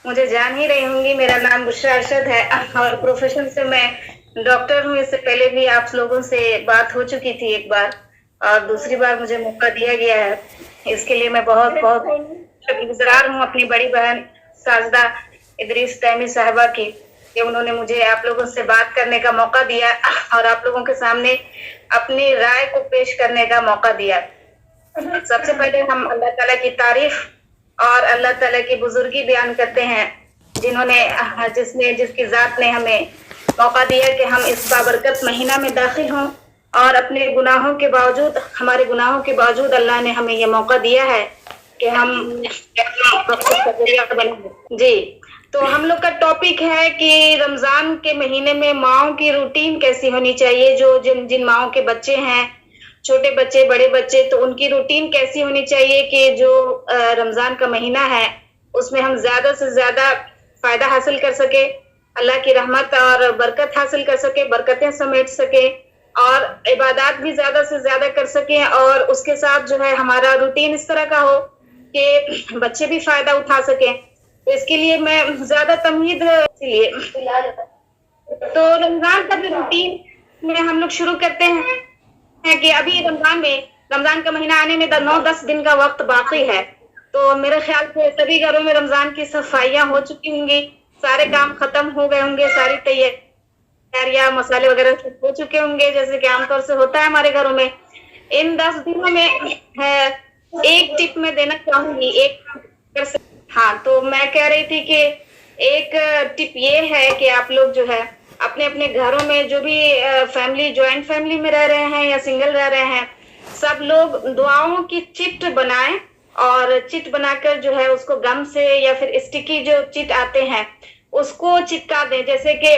مجھے جان ہی رہی ہوں گی، میرا نام بشرا ارشد ہے اور پروفیشن سے میں ڈاکٹر ہوں۔ اس سے پہلے بھی آپ لوگوں سے بات ہو چکی تھی ایک بار، اور دوسری بار مجھے موقع دیا گیا ہے۔ اس کے لیے میں بہت بہت شکر گزار ہوں اپنی بڑی بہن ساجدہ ادریس تیمی صاحبہ کی، کہ انہوں نے مجھے آپ لوگوں سے بات کرنے کا موقع دیا اور آپ لوگوں کے سامنے اپنی رائے کو پیش کرنے کا موقع دیا۔ سب سے پہلے ہم اللہ تعالیٰ کی تعریف اور اللہ تعالیٰ کی بزرگی بیان کرتے ہیں، جس کی ذات نے ہمیں موقع دیا کہ ہم اس بابرکت مہینہ میں داخل ہوں، اور اپنے گناہوں کے باوجود، ہمارے گناہوں کے باوجود اللہ نے ہمیں یہ موقع دیا ہے کہ ہم جی۔ تو ہم لوگ کا ٹاپک ہے کہ رمضان کے مہینے میں ماؤں کی روٹین کیسی ہونی چاہیے، جو جن ماؤں کے بچے ہیں، چھوٹے بچے بڑے بچے، تو ان کی روٹین کیسی ہونی چاہیے کہ جو رمضان کا مہینہ ہے اس میں ہم زیادہ سے زیادہ فائدہ حاصل کر سکے، اللہ کی رحمت اور برکت حاصل کر سکے، برکتیں سمیٹ سکے، اور عبادات بھی زیادہ سے زیادہ کر سکیں، اور اس کے ساتھ جو ہے ہمارا روٹین اس طرح کا ہو کہ بچے بھی فائدہ اٹھا سکیں۔ تو اس کے لیے میں زیادہ تمہید لیے تو رمضان کا جو روٹین میں ہم لوگ شروع کرتے ہیں کہ ابھی رمضان کا مہینہ آنے میں 9-10 دن کا وقت باقی ہے، تو میرے خیال سے سبھی گھروں میں رمضان کی صفائیاں ہو چکی ہوں گی، سارے کام ختم ہو گئے ہوں گے، ساری تیاریاں مسالے وغیرہ ہو چکے ہوں گے، جیسے کہ عام طور سے ہوتا ہے ہمارے گھروں میں۔ ان 10 دنوں میں ایک ٹپ میں دینا چاہوں گی، ہاں، تو میں کہہ رہی تھی کہ ایک ٹپ یہ ہے کہ آپ لوگ جو ہے اپنے اپنے گھروں میں جو بھی فیملی، جوائنٹ فیملی میں رہ رہے ہیں یا سنگل رہ رہے ہیں، سب لوگ دعاؤں کی چٹ بنائیں، اور چٹ بنا کر جو ہے اس کو گم سے یا پھر اسٹکی جو چٹ آتے ہیں اس کو چپکا دیں، جیسے کہ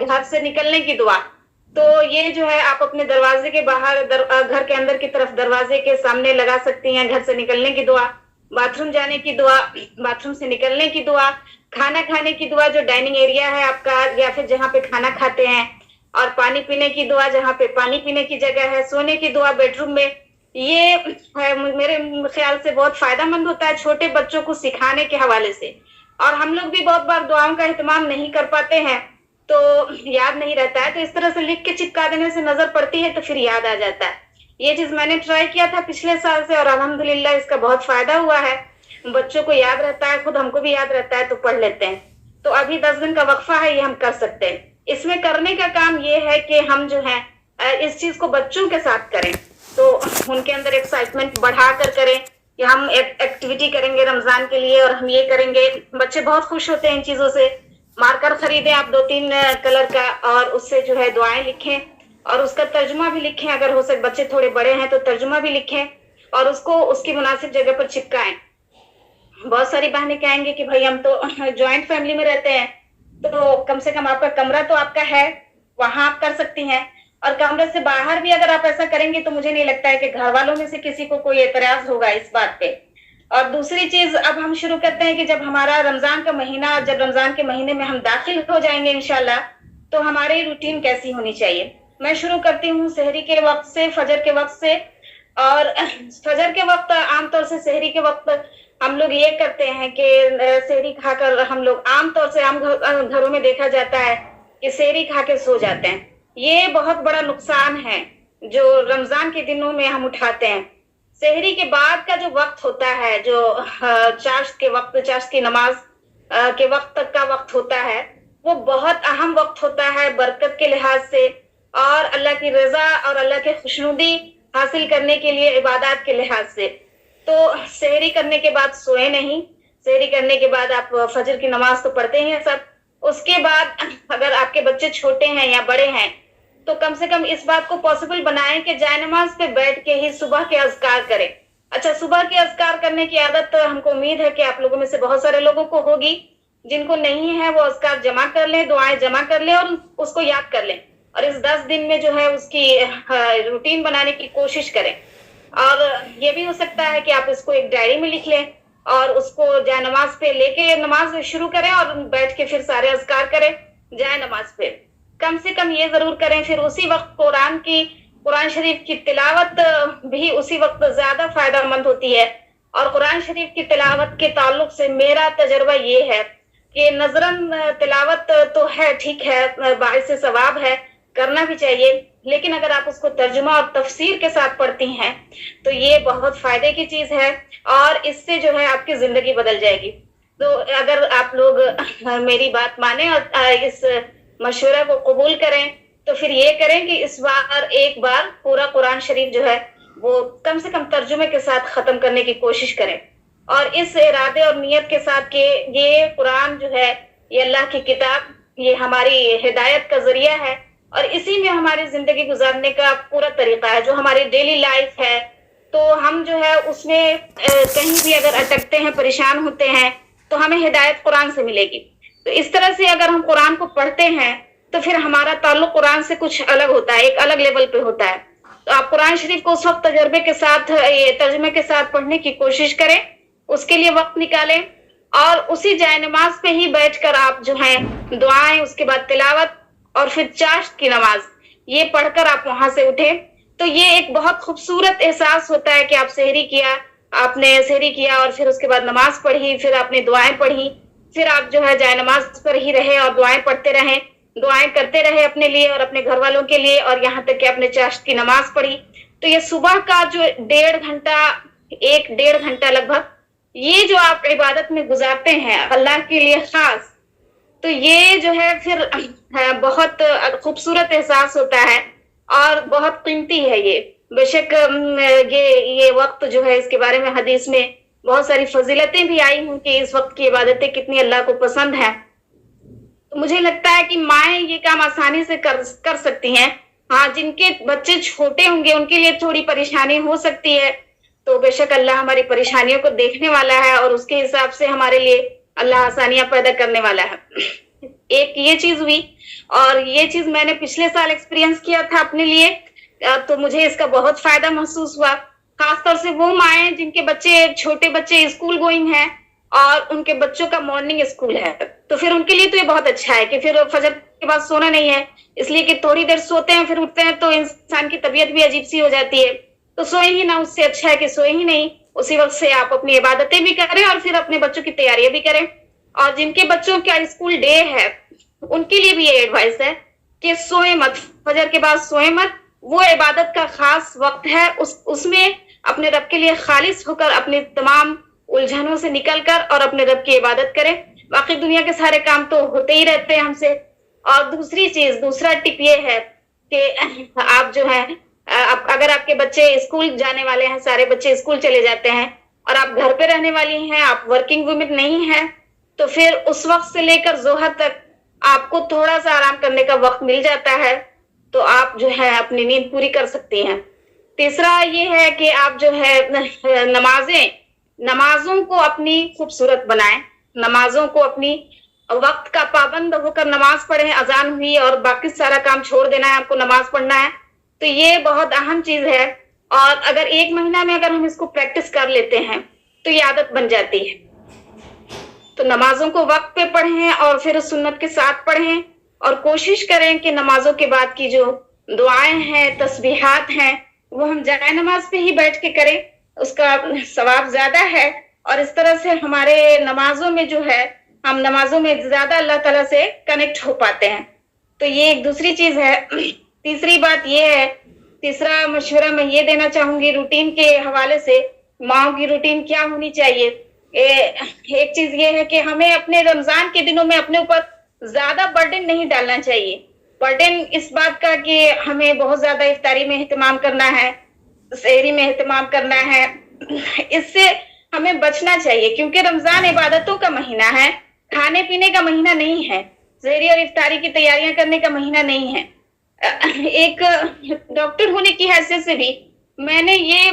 گھر سے نکلنے کی دعا۔ تو یہ جو ہے آپ اپنے دروازے کے باہر، گھر کے اندر کی طرف دروازے کے سامنے لگا سکتی ہیں، گھر سے نکلنے کی دعا، باتھ روم جانے کی دعا، باتھ روم سے نکلنے کی دعا، کھانا کھانے کی دعا جو ڈائننگ ایریا ہے آپ کا یا پھر جہاں پہ کھانا کھاتے ہیں، اور پانی پینے کی دعا جہاں پہ پانی پینے کی جگہ ہے، سونے کی دعا بیڈ روم میں۔ یہ میرے خیال سے بہت فائدہ مند ہوتا ہے چھوٹے بچوں کو سکھانے کے حوالے سے، اور ہم لوگ بھی بہت بار دعاؤں کا اہتمام نہیں کر پاتے ہیں تو یاد نہیں رہتا ہے، تو اس طرح سے لکھ کے چپکا دینے سے نظر پڑتی ہے تو پھر یاد آ جاتا ہے۔ یہ چیز میں نے ٹرائی کیا تھا پچھلے سال سے، اور الحمدللہ اس کا بہت فائدہ ہوا ہے، بچوں کو یاد رہتا ہے، خود ہم کو بھی یاد رہتا ہے تو پڑھ لیتے ہیں۔ تو ابھی 10 دن کا وقفہ ہے، یہ ہم کر سکتے ہیں۔ اس میں کرنے کا کام یہ ہے کہ ہم جو ہے اس چیز کو بچوں کے ساتھ کریں، تو ان کے اندر ایکسائٹمنٹ بڑھا کر کریں کہ ہم ایک ایکٹیویٹی کریں گے رمضان کے لیے اور ہم یہ کریں گے۔ بچے بہت خوش ہوتے ہیں ان چیزوں سے۔ مارکر خریدیں آپ 2-3 کلر کا، اور اس سے جو ہے دعائیں لکھیں، اور اس کا ترجمہ بھی لکھیں، اگر ہو سکے بچے تھوڑے بڑے ہیں تو ترجمہ بھی لکھیں، اور اس کو اس کی مناسب جگہ پر چپکائیں۔ بہت ساری بہنیں کہیں گے کہ بھائی ہم تو جوائنٹ فیملی میں رہتے ہیں، تو کم سے کم آپ کا کمرہ تو آپ کا ہے، وہاں آپ کر سکتی ہیں، اور کمرے سے باہر بھی اگر آپ ایسا کریں گے تو مجھے نہیں لگتا ہے کہ گھر والوں میں سے کسی کو کوئی اعتراض ہوگا اس بات پہ۔ اور دوسری چیز، اب ہم شروع کرتے ہیں کہ جب ہمارا رمضان کا مہینہ، جب رمضان کے مہینے میں ہم داخل ہو جائیں گے انشاءاللہ، تو ہماری روٹین کیسی ہونی چاہیے۔ میں شروع کرتی ہوں سحری کے وقت سے، فجر کے وقت سے، اور فجر کے وقت عام طور سے، سحری کے وقت ہم لوگ یہ کرتے ہیں کہ سحری کھا کر ہم لوگ عام طور سے عام گھروں میں دیکھا جاتا ہے کہ سحری کھا کے سو جاتے ہیں۔ یہ بہت بڑا نقصان ہے جو رمضان کے دنوں میں ہم اٹھاتے ہیں۔ سحری کے بعد کا جو وقت ہوتا ہے، جو چاشت کے وقت، چاشت کی نماز کے وقت تک کا وقت ہوتا ہے، وہ بہت اہم وقت ہوتا ہے برکت کے لحاظ سے، اور اللہ کی رضا اور اللہ کے خوشنودی حاصل کرنے کے لیے عبادات کے لحاظ سے۔ تو سحری کرنے کے بعد سوئے نہیں، سحری کرنے کے بعد آپ فجر کی نماز تو پڑھتے ہیں سب، اس کے بعد اگر آپ کے بچے چھوٹے ہیں یا بڑے ہیں تو کم سے کم اس بات کو پاسبل بنائیں کہ جائے نماز پہ بیٹھ کے ہی صبح کے اذکار کریں۔ اچھا، صبح کے اذکار کرنے کی عادت ہم کو امید ہے کہ آپ لوگوں میں سے بہت سارے لوگوں کو ہوگی، جن کو نہیں ہے وہ اذکار جمع کر لیں، دعائیں جمع کر لیں اور اس کو یاد کر لیں، اور اس 10 دن میں جو ہے اس کی روٹین بنانے کی کوشش کریں۔ اور یہ بھی ہو سکتا ہے کہ آپ اس کو ایک ڈائری میں لکھ لیں اور اس کو جائے نماز پہ لے کے نماز شروع کریں، اور بیٹھ کے پھر سارے اذکار کریں جائے نماز پہ۔ کم سے کم یہ ضرور کریں، پھر اسی وقت قرآن شریف کی تلاوت بھی اسی وقت زیادہ فائدہ مند ہوتی ہے۔ اور قرآن شریف کی تلاوت کے تعلق سے میرا تجربہ یہ ہے کہ نظراً تلاوت تو ہے، ٹھیک ہے، باعث ثواب ہے، کرنا بھی چاہیے، لیکن اگر آپ اس کو ترجمہ اور تفسیر کے ساتھ پڑھتی ہیں تو یہ بہت فائدے کی چیز ہے، اور اس سے جو ہے آپ کی زندگی بدل جائے گی۔ تو اگر آپ لوگ میری بات مانیں اور اس مشورہ کو قبول کریں تو پھر یہ کریں کہ اس بار ایک بار پورا قرآن شریف جو ہے وہ کم سے کم ترجمے کے ساتھ ختم کرنے کی کوشش کریں، اور اس ارادے اور نیت کے ساتھ کہ یہ قرآن جو ہے یہ اللہ کی کتاب، یہ ہماری ہدایت کا ذریعہ ہے، اور اسی میں ہماری زندگی گزارنے کا پورا طریقہ ہے، جو ہماری ڈیلی لائف ہے، تو ہم جو ہے اس میں کہیں بھی اگر اٹکتے ہیں، پریشان ہوتے ہیں، تو ہمیں ہدایت قرآن سے ملے گی۔ تو اس طرح سے اگر ہم قرآن کو پڑھتے ہیں تو پھر ہمارا تعلق قرآن سے کچھ الگ ہوتا ہے، ایک الگ لیول پہ ہوتا ہے۔ تو آپ قرآن شریف کو اس وقت تجربے کے ساتھ، ترجمے کے ساتھ پڑھنے کی کوشش کریں، اس کے لیے وقت نکالیں، اور اسی جائے نماز پہ ہی بیٹھ کر آپ جو ہیں دعائیں، اس کے بعد تلاوت، اور پھر چاشت کی نماز، یہ پڑھ کر آپ وہاں سے اٹھیں، تو یہ ایک بہت خوبصورت احساس ہوتا ہے کہ آپ سحری کیا، آپ نے سحری کیا، اور پھر اس کے بعد نماز پڑھی، پھر آپ نے دعائیں پڑھی، پھر آپ جو ہے جائے نماز پر ہی رہے اور دعائیں پڑھتے رہیں، دعائیں کرتے رہے اپنے لیے اور اپنے گھر والوں کے لیے، اور یہاں تک کہ آپ نے چاشت کی نماز پڑھی۔ تو یہ صبح کا جو 1.5 گھنٹہ لگ بھگ، یہ جو آپ عبادت میں گزارتے ہیں اللہ کے لیے خاص، تو یہ جو ہے پھر بہت خوبصورت احساس ہوتا ہے اور بہت قیمتی ہے یہ۔ بے شک یہ وقت جو ہے، اس کے بارے میں حدیث میں بہت ساری فضیلتیں بھی آئی ہوں کہ اس وقت کی عبادتیں کتنی اللہ کو پسند ہیں۔ تو مجھے لگتا ہے کہ مائیں یہ کام آسانی سے کر سکتی ہیں۔ ہاں، جن کے بچے چھوٹے ہوں گے ان کے لیے تھوڑی پریشانی ہو سکتی ہے، تو بے شک اللہ ہماری پریشانیوں کو دیکھنے والا ہے، اور اس کے حساب سے ہمارے لیے اللہ آسانیاں پیدا کرنے والا ہے۔ ایک یہ چیز ہوئی، اور یہ چیز میں نے پچھلے سال ایکسپیرینس کیا تھا اپنے لیے، تو مجھے اس کا بہت فائدہ محسوس ہوا، خاص طور سے وہ مائیں جن کے چھوٹے بچے اسکول گوئنگ ہیں اور ان کے بچوں کا مارننگ اسکول ہے، تو پھر ان کے لیے تو یہ بہت اچھا ہے کہ پھر فجر کے بعد سونا نہیں ہے، اس لیے کہ تھوڑی دیر سوتے ہیں پھر اٹھتے ہیں تو انسان کی طبیعت بھی عجیب سی ہو جاتی ہے، تو سوئے ہی نہ، اس سے اچھا ہے کہ سوئے ہی نہیں، اسی وقت سے آپ اپنی عبادتیں بھی کریں اور پھر اپنے بچوں کی تیاریاں بھی کریں۔ اور جن کے بچوں کا اسکول ڈے ہے ان کے لیے بھی یہ ایڈوائس ہے کہ سوئے مت، فجر کے بعد سوئے مت، وہ عبادت کا خاص وقت ہے، اس میں اپنے رب کے لیے خالص ہو کر، اپنے تمام الجھنوں سے نکل کر اور اپنے رب کی عبادت کریں، باقی دنیا کے سارے کام تو ہوتے ہی رہتے ہیں ہم سے۔ اور دوسرا ٹپ یہ ہے کہ آپ جو ہے، اگر آپ کے بچے اسکول جانے والے ہیں، سارے بچے اسکول چلے جاتے ہیں اور آپ گھر پہ رہنے والی ہیں، آپ ورکنگ وومن نہیں ہیں، تو پھر اس وقت سے لے کر ظہر تک آپ کو تھوڑا سا آرام کرنے کا وقت مل جاتا ہے، تو آپ جو ہے اپنی نیند پوری کر سکتی ہیں۔ تیسرا یہ ہے کہ آپ جو ہے نمازوں کو اپنی خوبصورت بنائیں، نمازوں کو اپنی وقت کا پابند ہو کر نماز پڑھیں، اذان ہوئی اور باقی سارا کام چھوڑ دینا ہے، آپ کو نماز پڑھنا ہے، تو یہ بہت اہم چیز ہے، اور اگر 1 مہینہ میں اگر ہم اس کو پریکٹس کر لیتے ہیں تو یہ عادت بن جاتی ہے۔ تو نمازوں کو وقت پہ پڑھیں اور پھر سنت کے ساتھ پڑھیں، اور کوشش کریں کہ نمازوں کے بعد کی جو دعائیں ہیں، تسبیحات ہیں، وہ ہم جائے نماز پہ ہی بیٹھ کے کریں، اس کا ثواب زیادہ ہے، اور اس طرح سے ہمارے نمازوں میں جو ہے، ہم نمازوں میں زیادہ اللہ تعالیٰ سے کنیکٹ ہو پاتے ہیں۔ تو یہ ایک دوسری چیز ہے۔ تیسری بات یہ ہے، تیسرا مشورہ میں یہ دینا چاہوں گی روٹین کے حوالے سے، ماؤں کی روٹین کیا ہونی چاہیے۔ ایک چیز یہ ہے کہ ہمیں اپنے رمضان کے دنوں میں اپنے اوپر زیادہ برڈن نہیں ڈالنا چاہیے۔ برڈن اس بات کا کہ ہمیں بہت زیادہ افطاری میں اہتمام کرنا ہے، سحری میں اہتمام کرنا ہے، اس سے ہمیں بچنا چاہیے، کیونکہ رمضان عبادتوں کا مہینہ ہے، کھانے پینے کا مہینہ نہیں ہے، سحری اور افطاری کی تیاریاں کرنے کا مہینہ نہیں ہے۔ ایک ڈاکٹر ہونے کی حیثیت سے بھی میں نے یہ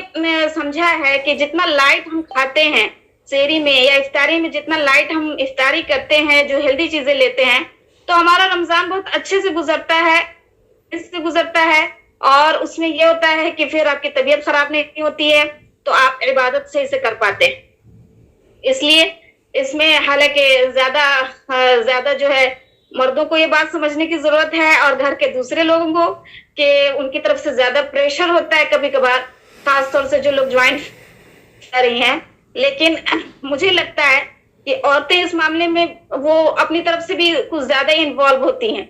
سمجھا ہے کہ جتنا لائٹ ہم کھاتے ہیں سحری میں یا افطاری میں، جتنا لائٹ ہم افطاری کرتے ہیں، جو ہیلدی چیزیں لیتے ہیں، تو ہمارا رمضان بہت اچھے سے گزرتا ہے، اور اس میں یہ ہوتا ہے کہ پھر آپ کی طبیعت خراب نہیں ہوتی ہے، تو آپ عبادت سے اسے کر پاتے ہیں۔ اس لیے اس میں حالانکہ زیادہ جو ہے مردوں کو یہ بات سمجھنے کی ضرورت ہے، اور گھر کے دوسرے لوگوں کو، کہ ان کی طرف سے زیادہ پریشر ہوتا ہے کبھی کبھار، خاص طور سے جو لوگ جوائنٹ کر رہی ہیں، لیکن مجھے لگتا ہے کہ عورتیں اس معاملے میں وہ اپنی طرف سے بھی کچھ زیادہ ہی انوالو ہوتی ہیں.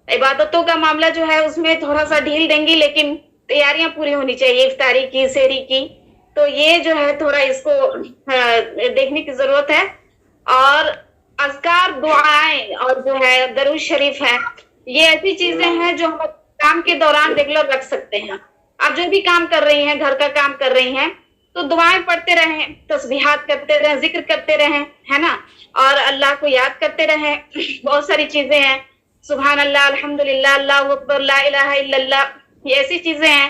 عبادتوں کا معاملہ جو ہے اس میں تھوڑا سا ڈھیل دیں گی، لیکن تیاریاں پوری ہونی چاہیے افطاری کی، سحری کی. تو یہ جو ہے تھوڑا اس کو دیکھنے کی ضرورت ہے. اور اذکار، دعائیں اور جو ہے درود شریف ہے، یہ ایسی چیزیں ہیں جو ہم کام کے دوران ریگولر رکھ سکتے ہیں. آپ جو بھی کام کر رہی ہیں، گھر کا کام کر رہی ہیں، تو دعائیں پڑھتے رہیں، تسبیحات کرتے رہیں، ذکر کرتے رہیں، ہے نا، اور اللہ کو یاد کرتے رہیں. بہت ساری چیزیں ہیں، سبحان اللہ، الحمدللہ، اللہ اکبر، لا الہ الا اللہ. یہ ایسی چیزیں ہیں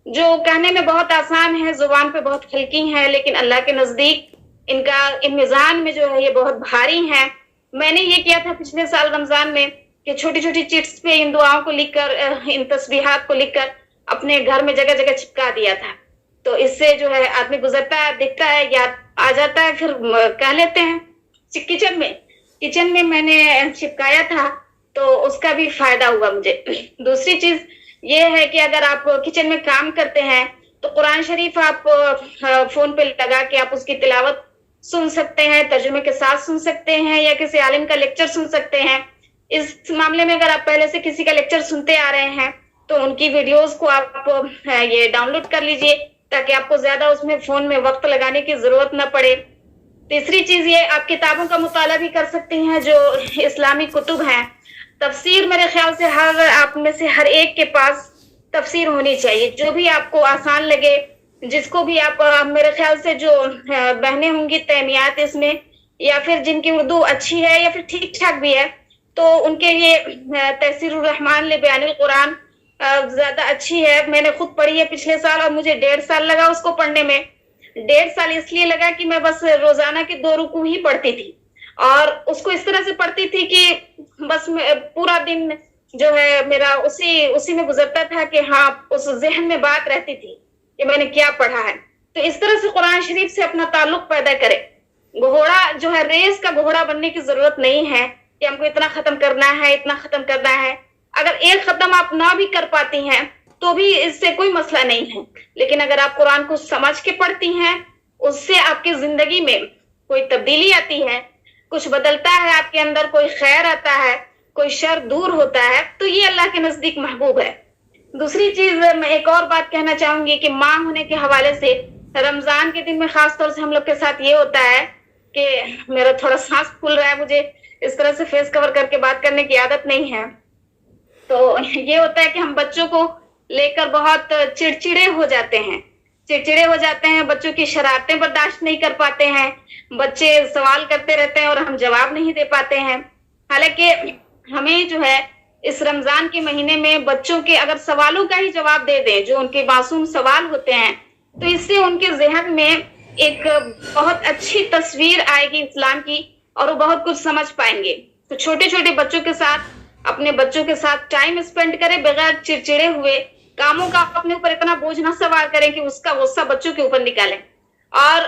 جو کہنے میں بہت آسان ہے، زبان پہ بہت ہلکی ہیں، لیکن اللہ کے نزدیک ان میزان میں جو ہے یہ بہت بھاری ہیں. میں نے یہ کیا تھا پچھلے سال رمضان میں کہ چھوٹی چھوٹی چٹس پہ ان دعاؤں کو لکھ کر، ان تسبیحات کو لکھ کر اپنے گھر میں جگہ جگہ چپکا دیا تھا. تو اس سے جو ہے آدمی گزرتا ہے، دیکھتا ہے، یاد آ جاتا ہے، پھر کہہ لیتے ہیں. کچن میں میں نے چپکایا تھا، تو اس کا بھی فائدہ ہوا مجھے. دوسری چیز یہ ہے کہ اگر آپ کچن میں کام کرتے ہیں تو قرآن شریف آپ فون پہ لگا کے آپ اس کی تلاوت سن سکتے ہیں، ترجمے کے ساتھ سن سکتے ہیں، یا کسی عالم کا لیکچر سن سکتے ہیں. اس معاملے میں اگر آپ پہلے سے کسی کا لیکچر سنتے آ رہے ہیں تو ان کی ویڈیوز کو آپ یہ ڈاؤن لوڈ کر لیجئے، تاکہ آپ کو زیادہ اس میں فون میں وقت لگانے کی ضرورت نہ پڑے. تیسری چیز یہ، آپ کتابوں کا مطالعہ بھی کر سکتے ہیں جو اسلامی کتب ہیں. تفسیر میرے خیال سے آپ میں سے ہر ایک کے پاس تفسیر ہونی چاہیے، جو بھی آپ کو آسان لگے، جس کو بھی آپ، میرے خیال سے جو بہنیں ہوں گی تعمیات اس میں، یا پھر جن کی اردو اچھی ہے یا پھر ٹھیک ٹھاک بھی ہے، تو ان کے لیے تیسیر الرحمن لبیان القرآن زیادہ اچھی ہے. میں نے خود پڑھی ہے پچھلے سال، اور مجھے 1.5 سال لگا اس کو پڑھنے میں. 1.5 سال اس لیے لگا کہ میں بس روزانہ کے 2 رکوع ہی پڑھتی تھی، اور اس کو اس طرح سے پڑھتی تھی کہ بس پورا دن جو ہے میرا اسی میں گزرتا تھا، کہ ہاں اس ذہن میں بات رہتی تھی کہ میں نے کیا پڑھا ہے. تو اس طرح سے قرآن شریف سے اپنا تعلق پیدا کرے. گھوڑا جو ہے، ریس کا گھوڑا بننے کی ضرورت نہیں ہے کہ ہم کو اتنا ختم کرنا ہے، اتنا ختم کرنا ہے. اگر ایک ختم آپ نہ بھی کر پاتی ہیں تو بھی اس سے کوئی مسئلہ نہیں ہے، لیکن اگر آپ قرآن کو سمجھ کے پڑھتی ہیں، اس سے آپ کی زندگی میں کوئی تبدیلی آتی ہے، کچھ بدلتا ہے آپ کے اندر، کوئی خیر آتا ہے، کوئی شر دور ہوتا ہے، تو یہ اللہ کے نزدیک محبوب ہے. دوسری چیز میں ایک اور بات کہنا چاہوں گی کہ ماں ہونے کے حوالے سے رمضان کے دن میں خاص طور سے ہم لوگ کے ساتھ یہ ہوتا ہے کہ میرا تھوڑا سانس پھول رہا ہے، مجھے اس طرح سے فیس کور کر کے بات کرنے کی عادت نہیں ہے. تو یہ ہوتا ہے کہ ہم بچوں کو لے کر بہت چڑچڑے ہو جاتے ہیں، بچوں کی شرارتیں برداشت نہیں کر پاتے ہیں، بچے سوال کرتے رہتے ہیں اور ہم جواب نہیں دے پاتے ہیں. حالانکہ ہمیں جو ہے اس رمضان کے مہینے میں بچوں کے اگر سوالوں کا ہی جواب دے دیں، جو ان کے معصوم سوال ہوتے ہیں، تو اس سے ان کے ذہن میں ایک بہت اچھی تصویر آئے گی اسلام کی، اور وہ بہت کچھ سمجھ پائیں گے. تو چھوٹے چھوٹے بچوں کے ساتھ، اپنے بچوں کے ساتھ ٹائم اسپینڈ کریں، بغیر چڑچڑے ہوئے. کاموں کا اپنے اوپر اتنا بوجھ نہ سوار کریں کہ اس کا غصہ بچوں کے اوپر نکالیں. اور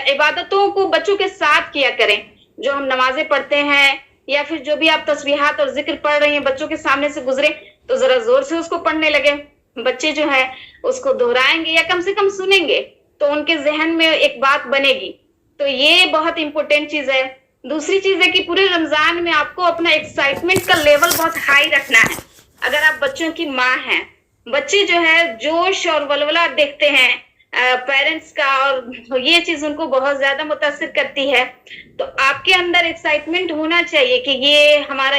عبادتوں کو بچوں کے ساتھ کیا کریں. جو ہم نمازیں پڑھتے ہیں، یا پھر جو بھی آپ تسبیحات اور ذکر پڑھ رہی ہیں، بچوں کے سامنے سے گزرے تو ذرا زور سے اس کو پڑھنے لگے. بچے جو ہے اس کو دہرائیں گے یا کم سے کم سنیں گے تو ان کے ذہن میں ایک بات بنے گی. تو یہ بہت امپورٹنٹ چیز ہے. دوسری چیز ہے کہ پورے رمضان میں آپ کو اپنا ایکسائٹمنٹ کا لیول بہت ہائی رکھنا ہے. اگر آپ بچوں کی ماں ہیں، بچے جو ہے جوش اور ولولہ دیکھتے ہیں پیرنٹس کا، اور یہ چیز ان کو بہت زیادہ متاثر کرتی ہے. تو آپ کے اندر ایکسائٹمنٹ ہونا چاہیے کہ یہ ہمارا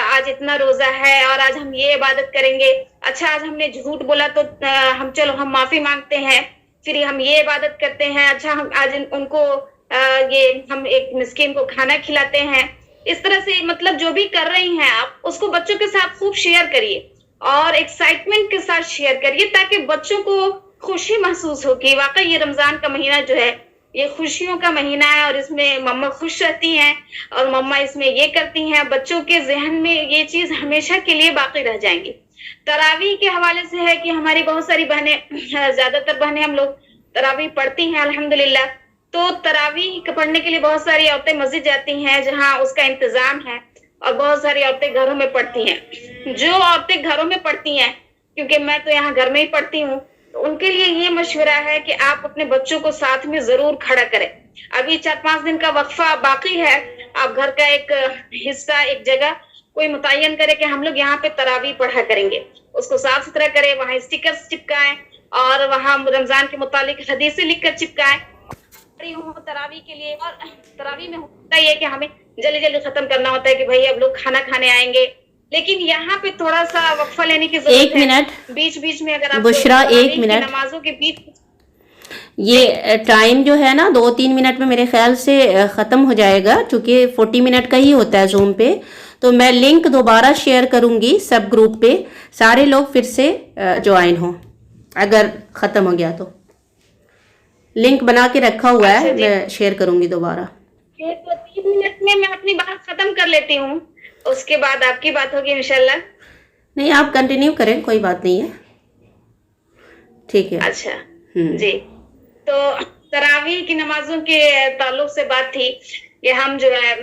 آج اتنا روزہ ہے اور آج ہم یہ عبادت کریں گے. اچھا آج ہم نے جھوٹ بولا تو ہم معافی مانگتے ہیں، پھر ہم یہ عبادت کرتے ہیں. اچھا ہم آج ان کو ہم ایک مسکین کو کھانا کھلاتے ہیں. اس طرح سے مطلب جو بھی کر رہی ہیں آپ اس کو بچوں کے ساتھ خوب شیئر کریے، اور ایکسائٹمنٹ کے ساتھ شیئر کریے، تاکہ بچوں کو خوشی محسوس ہو کہ واقعی یہ رمضان کا مہینہ جو ہے یہ خوشیوں کا مہینہ ہے، اور اس میں مما خوش رہتی ہیں اور مما اس میں یہ کرتی ہیں. بچوں کے ذہن میں یہ چیز ہمیشہ کے لیے باقی رہ جائیں گی. تراویح کے حوالے سے ہے کہ ہماری بہت ساری بہنیں، زیادہ تر بہنیں ہم لوگ تراویح پڑھتی ہیں الحمدللہ. تو تراویح پڑھنے کے لیے بہت ساری عورتیں مسجد جاتی ہیں جہاں اس کا انتظام ہے، اور بہت ساری عورتیں گھروں میں پڑھتی ہیں. جو عورتیں گھروں میں پڑھتی ہیں، کیونکہ میں تو یہاں گھر میں ہی پڑھتی ہوں، تو ان کے لیے یہ مشورہ ہے کہ آپ اپنے بچوں کو ساتھ میں ضرور کھڑا کریں. ابھی 4-5 دن کا وقفہ باقی ہے. آپ گھر کا ایک حصہ ایک جگہ کوئی متعین کرے کہ ہم لوگ یہاں پہ تراویح پڑھا کریں گے, اس کو صاف ستھرا کرے, وہاں اسٹیکرز چپکائیں اور وہاں رمضان کے متعلق حدیثیں لکھ کر چپکائیں تراویح کے لیے. اور تراویح میں ہوتا یہ ہے کہ ہمیں جلدی جلدی ختم کرنا ہوتا ہے کہ بھائی اب لوگ کھانا کھانے آئیں گے, لیکن یہاں پہ تھوڑا سا وقفہ لینے کی ضرورت ہے. بیچ بیچ میں اگر آپ بشرا ایک منٹ, نمازوں کے بیچ یہ ٹائم جو ہے نا 2-3 منٹ میں میرے خیال سے ختم ہو جائے گا, چونکہ 40 منٹ کا ہی ہوتا ہے زوم پہ. تو میں لنک دوبارہ شیئر کروں گی سب گروپ پہ, سارے لوگ پھر سے جوائن ہوں. اگر ختم ہو گیا تو لنک بنا کے رکھا ہوا ہے, میں شیئر کروں گی دوبارہ. 3 منٹ میں اپنی بات ختم کر لیتی ہوں, اس کے بعد آپ کی بات ہوگی انشاءاللہ. نہیں, آپ کنٹینیو کریں, کوئی بات نہیں ہے, ٹھیک ہے. اچھا جی, تو تراویح کی نمازوں کے تعلق سے بات تھی کہ ہم جو ہے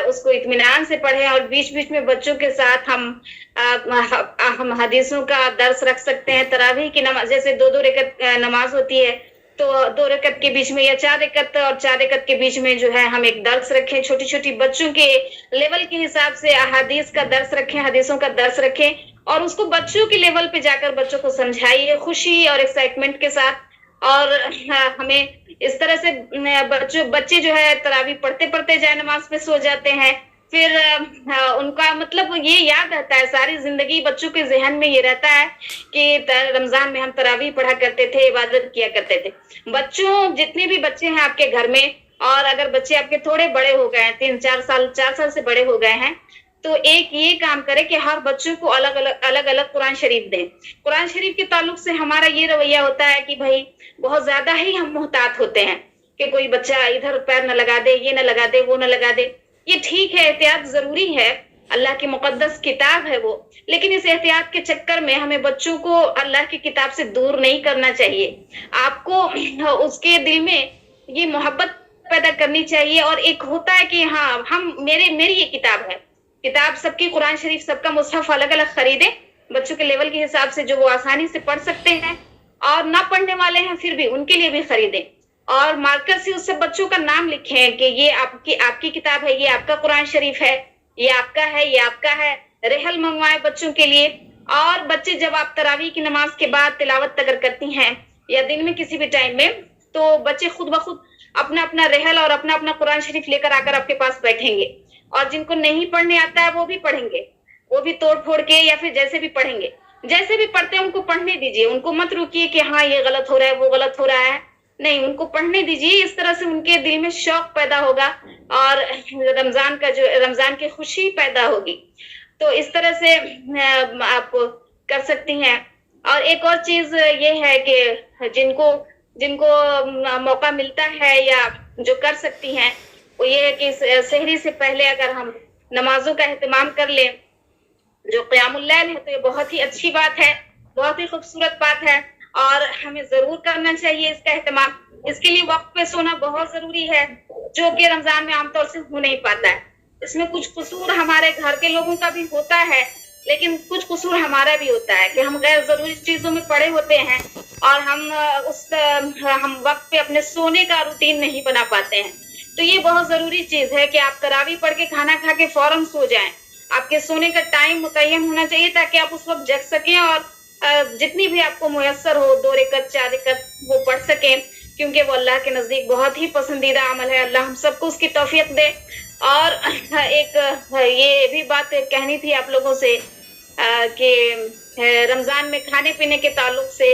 اس کو اطمینان سے پڑھیں, اور بیچ بیچ میں بچوں کے ساتھ ہم حدیثوں کا درس رکھ سکتے ہیں. تراویح کی نماز جیسے 2 رکعت نماز ہوتی ہے, تو 2 رکعت کے بیچ میں یا 4 رکعت اور 4 رکعت کے بیچ میں جو ہے ہم ایک درس رکھیں, چھوٹی چھوٹی بچوں کے لیول کے حساب سے احادیث کا درس رکھیں, حدیثوں کا درس رکھیں, اور اس کو بچوں کے لیول پہ جا کر بچوں کو سمجھائیے خوشی اور ایکسائٹمنٹ کے ساتھ. اور ہمیں اس طرح سے بچے جو ہے تراویح پڑھتے پڑھتے جائے نماز پہ سو جاتے ہیں, پھر ان کا مطلب یہ یاد رہتا ہے ساری زندگی, بچوں کے ذہن میں یہ رہتا ہے کہ رمضان میں ہم تراویح پڑھا کرتے تھے, عبادت کیا کرتے تھے. بچوں جتنے بھی بچے ہیں آپ کے گھر میں, اور اگر بچے آپ کے تھوڑے بڑے ہو گئے ہیں, 4 سال سے بڑے ہو گئے ہیں, تو ایک یہ کام کرے کہ ہر بچوں کو الگ الگ قرآن شریف دیں. قرآن شریف کے تعلق سے ہمارا یہ رویہ ہوتا ہے کہ بھائی بہت زیادہ ہی ہم محتاط ہوتے ہیں کہ کوئی بچہ ادھر پیر نہ لگا دے, یہ نہ لگا دے, وہ نہ لگا دے. یہ ٹھیک ہے, احتیاط ضروری ہے, اللہ کی مقدس کتاب ہے وہ, لیکن اس احتیاط کے چکر میں ہمیں بچوں کو اللہ کی کتاب سے دور نہیں کرنا چاہیے. آپ کو اس کے دل میں یہ محبت پیدا کرنی چاہیے, اور ایک ہوتا ہے کہ ہاں میری یہ کتاب ہے. کتاب سب کی, قرآن شریف سب کا, مصحف الگ الگ خریدیں بچوں کے لیول کے حساب سے جو وہ آسانی سے پڑھ سکتے ہیں, اور نہ پڑھنے والے ہیں پھر بھی ان کے لیے بھی خریدیں, اور مارکر سے اس سے بچوں کا نام لکھیں کہ یہ آپ کی کتاب ہے, یہ آپ کا قرآن شریف ہے, یہ آپ کا ہے, یہ آپ کا ہے. رحل منگوائے بچوں کے لیے. اور بچے جب آپ تراویح کی نماز کے بعد تلاوت اگر کرتی ہیں یا دن میں کسی بھی ٹائم میں, تو بچے خود بخود اپنا اپنا رحل اور اپنا اپنا قرآن شریف لے کر آ کر آپ کے پاس بیٹھیں گے, اور جن کو نہیں پڑھنے آتا ہے وہ بھی پڑھیں گے, وہ بھی توڑ پھوڑ کے یا پھر جیسے بھی پڑھیں گے. جیسے بھی پڑھتے ہیں ان کو پڑھنے دیجیے, ان کو مت روکیے کہ ہاں یہ غلط ہو رہا ہے, وہ غلط ہو رہا ہے, نہیں, ان کو پڑھنے دیجیے. اس طرح سے ان کے دل میں شوق پیدا ہوگا اور رمضان کی خوشی پیدا ہوگی. تو اس طرح سے آپ کر سکتی ہیں. اور ایک اور چیز یہ ہے کہ جن کو موقع ملتا ہے یا جو کر سکتی ہیں, وہ یہ ہے کہ سحری سے پہلے اگر ہم نمازوں کا اہتمام کر لیں, جو قیام اللیل ہے, تو یہ بہت ہی اچھی بات ہے, بہت ہی خوبصورت بات ہے, اور ہمیں ضرور کرنا چاہیے اس کا اہتمام. اس کے لیے وقت پہ سونا بہت ضروری ہے, جو کہ رمضان میں عام طور سے ہو نہیں پاتا ہے. اس میں کچھ قصور ہمارے گھر کے لوگوں کا بھی ہوتا ہے, لیکن کچھ قصور ہمارا بھی ہوتا ہے کہ ہم غیر ضروری چیزوں میں پڑے ہوتے ہیں, اور ہم وقت پہ اپنے سونے کا روٹین نہیں بنا پاتے ہیں. تو یہ بہت ضروری چیز ہے کہ آپ تراویح پڑھ کے کھانا کھا کے فوراً سو جائیں. آپ کے سونے کا ٹائم متعین ہونا چاہیے تاکہ آپ اس وقت جگ سکیں, اور جتنی بھی آپ کو میسر ہو 2 رکعت 4 رکعت وہ پڑھ سکیں, کیونکہ وہ اللہ کے نزدیک بہت ہی پسندیدہ عمل ہے. اللہ ہم سب کو اس کی توفیق دے. اور ایک یہ بھی بات کہنی تھی آپ لوگوں سے کہ رمضان میں کھانے پینے کے تعلق سے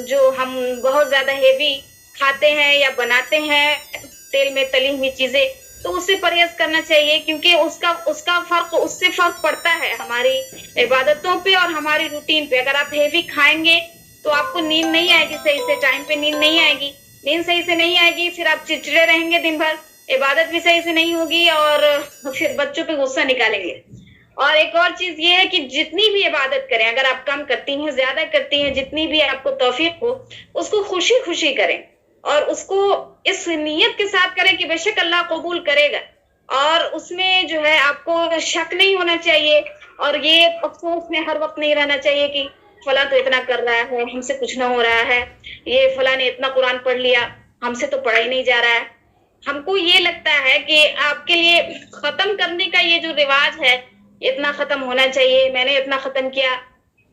جو ہم بہت زیادہ ہیوی کھاتے ہیں یا بناتے ہیں تیل میں تلی ہوئی چیزیں, تو اس سے پرہیز کرنا چاہیے, کیونکہ اس سے فرق پڑتا ہے ہماری عبادتوں پہ اور ہماری روٹین پہ. اگر آپ ہیوی کھائیں گے تو آپ کو نیند نہیں آئے گی صحیح سے, ٹائم پہ نیند نہیں آئے گی, نیند صحیح سے نہیں آئے گی, پھر آپ چڑچڑے رہیں گے دن بھر, عبادت بھی صحیح سے نہیں ہوگی, اور پھر بچوں پہ غصہ نکالیں گے. اور ایک اور چیز یہ ہے کہ جتنی بھی عبادت کریں, اگر آپ کم کرتی ہیں زیادہ کرتی ہیں, جتنی بھی آپ کو توفیق ہو, اس کو خوشی خوشی کریں, اور اس کو اس نیت کے ساتھ کریں کہ بے شک اللہ قبول کرے گا. اور اس میں جو ہے آپ کو شک نہیں ہونا چاہیے, اور یہ افسوس میں ہر وقت نہیں رہنا چاہیے کہ فلاں تو اتنا کر رہا ہے, ہم سے کچھ نہ ہو رہا ہے, یہ فلاں نے اتنا قرآن پڑھ لیا, ہم سے تو پڑھا ہی نہیں جا رہا ہے. ہم کو یہ لگتا ہے کہ آپ کے لیے ختم کرنے کا یہ جو رواج ہے، اتنا ختم ہونا چاہیے، میں نے اتنا ختم کیا،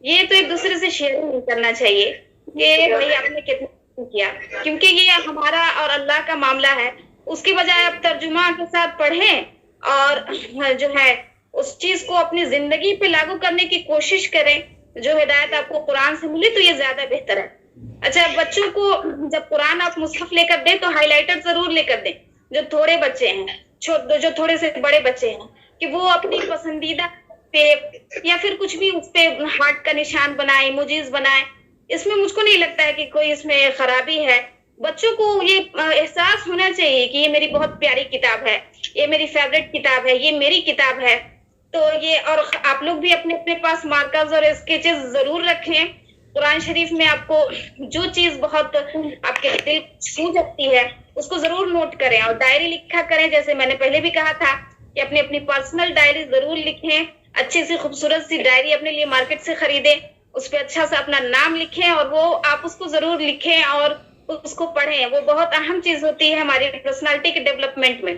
یہ تو ایک دوسرے سے شیئر نہیں کرنا چاہیے کہ بھائی آپ نے کتنا ختم کیا، کیونکہ یہ ہمارا اور اللہ کا معاملہ ہے. اس کی بجائے آپ ترجمہ کے ساتھ پڑھیں اور جو ہے اس چیز کو اپنی زندگی پہ لاگو کرنے کی کوشش کریں. جو ہدایت آپ کو قرآن سے ملی تو یہ زیادہ بہتر ہے. اچھا، بچوں کو جب قرآن آپ مصحف لے کر دیں تو ہائی لائٹر ضرور لے کر دیں. جو تھوڑے بچے ہیں، جو تھوڑے سے بڑے بچے ہیں، کہ وہ اپنی پسندیدہ پہ یا پھر کچھ بھی اس پہ ہارٹ کا نشان بنائے، ایموجیز بنائے. اس میں مجھ کو نہیں لگتا ہے کہ کوئی اس میں خرابی ہے. بچوں کو یہ احساس ہونا چاہیے کہ یہ میری بہت پیاری کتاب ہے، یہ میری فیوریٹ کتاب ہے، یہ میری کتاب ہے. تو یہ، اور آپ لوگ بھی اپنے اپنے پاس مارکرز اور اسکیچز ضرور رکھیں. قرآن شریف میں آپ کو جو چیز بہت آپ کے دل چھو جاتی ہے اس کو ضرور نوٹ کریں اور ڈائری لکھا کریں. جیسے میں نے پہلے بھی کہا تھا کہ اپنی اپنی پرسنل ڈائری ضرور لکھیں. اچھی سی خوبصورت سی ڈائری اپنے لیے مارکیٹ سے خریدیں، اس پہ اچھا سا اپنا نام لکھیں اور وہ آپ اس کو ضرور لکھیں اور اس کو پڑھیں. وہ بہت اہم چیز ہوتی ہے ہماری پرسنالٹی کے ڈیولپمنٹ میں.